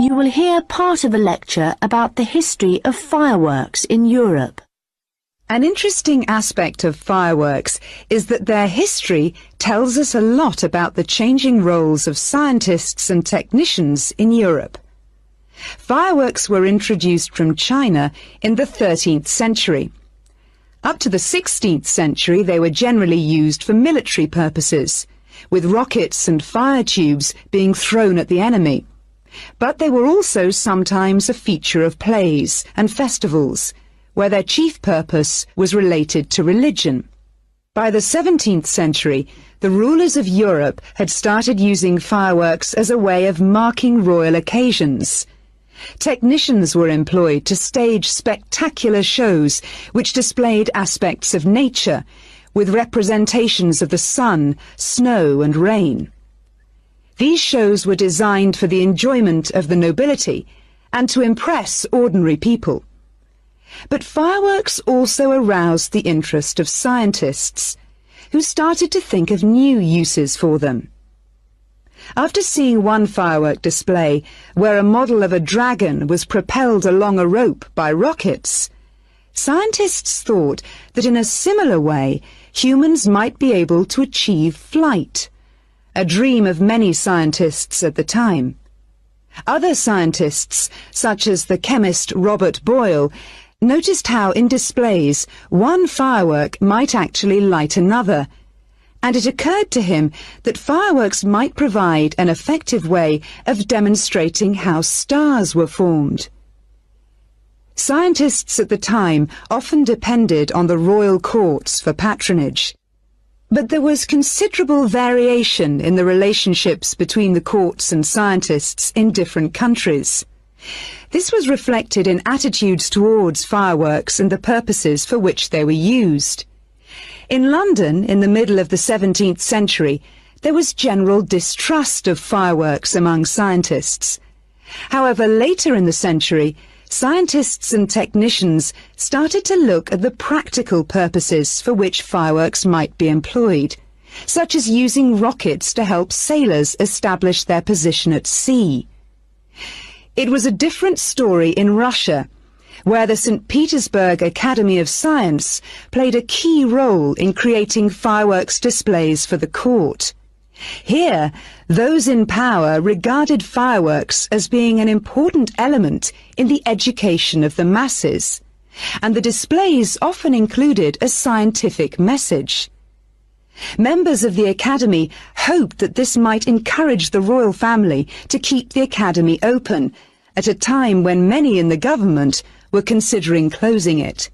You will hear part of a lecture about the history of fireworks in Europe. An interesting aspect of fireworks is that their history tells us a lot about the changing roles of scientists and technicians in Europe. Fireworks were introduced from China in the 13th century. Up to the 16th century, they were generally used for military purposes, with rockets and fire tubes being thrown at the enemy. But they were also sometimes a feature of plays and festivals, where their chief purpose was related to religion. By the 17th century, the rulers of Europe had started using fireworks as a way of marking royal occasions. Technicians were employed to stage spectacular shows which displayed aspects of nature, with representations of the sun, snow and rain. These shows were designed for the enjoyment of the nobility and to impress ordinary people. But fireworks also aroused the interest of scientists, who started to think of new uses for them. After seeing one firework display where a model of a dragon was propelled along a rope by rockets, scientists thought that in a similar way humans might be able to achieve flight, a dream of many scientists at the time. Other scientists, such as the chemist Robert Boyle, noticed how in displays one firework might actually light another, and it occurred to him that fireworks might provide an effective way of demonstrating how stars were formed. Scientists at the time often depended on the royal courts for patronage. But there was considerable variation in the relationships between the courts and scientists in different countries. This was reflected in attitudes towards fireworks and the purposes for which they were used. In London, in the middle of the 17th century, there was general distrust of fireworks among scientists. However, later in the century, scientists and technicians started to look at the practical purposes for which fireworks might be employed, such as using rockets to help sailors establish their position at sea. It was a different story in Russia, where the St. Petersburg Academy of Science played a key role in creating fireworks displays for the court. Here, those in power regarded fireworks as being an important element in the education of the masses, and the displays often included a scientific message. Members of the Academy hoped that this might encourage the royal family to keep the Academy open at a time when many in the government were considering closing it.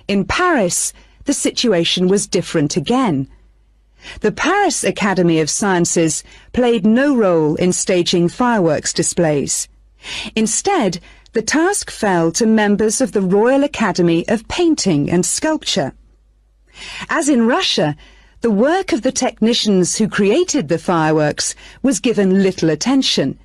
In Paris, the situation was different again. The Paris Academy of Sciences played no role in staging fireworks displays. Instead, the task fell to members of the Royal Academy of Painting and Sculpture. As in Russia, the work of the technicians who created the fireworks was given little attention.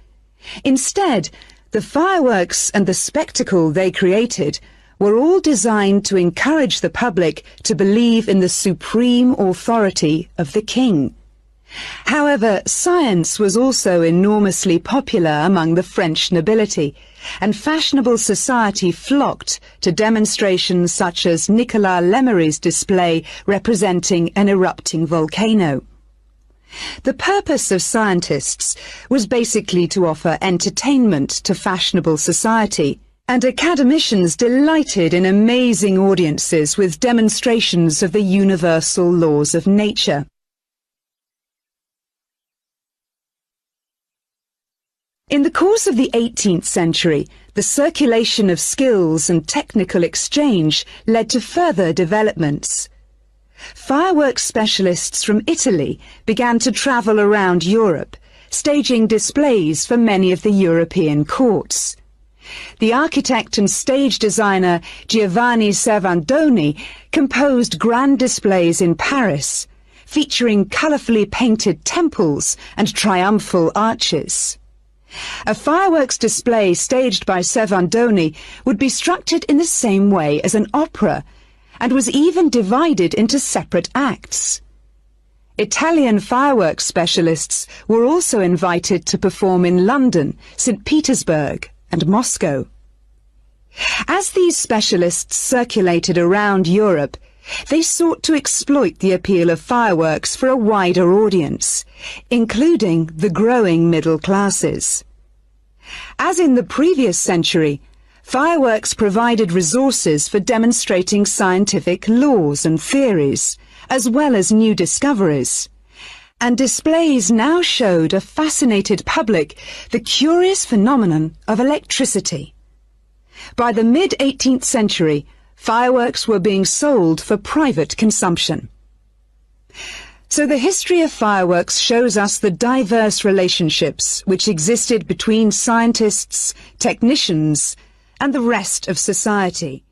Instead, the fireworks and the spectacle they created were all designed to encourage the public to believe in the supreme authority of the king. However, science was also enormously popular among the French nobility, and fashionable society flocked to demonstrations such as Nicolas Lemery's display representing an erupting volcano. The purpose of scientists was basically to offer entertainment to fashionable society, and academicians delighted in amazing audiences with demonstrations of the universal laws of nature. In the course of the 18th century, the circulation of skills and technical exchange led to further developments. Fireworks specialists from Italy began to travel around Europe, staging displays for many of the European courts. The architect and stage designer Giovanni Servandoni composed grand displays in Paris, featuring colourfully painted temples and triumphal arches. A fireworks display staged by Servandoni would be structured in the same way as an opera, and was even divided into separate acts. Italian fireworks specialists were also invited to perform in London, St. Petersburg, and Moscow. As these specialists circulated around Europe, they sought to exploit the appeal of fireworks for a wider audience, including the growing middle classes. As in the previous century, fireworks provided resources for demonstrating scientific laws and theories, as well as new discoveries, and displays now showed a fascinated public the curious phenomenon of electricity. By the mid-18th century, fireworks were being sold for private consumption. So the history of fireworks shows us the diverse relationships which existed between scientists, technicians, and the rest of society.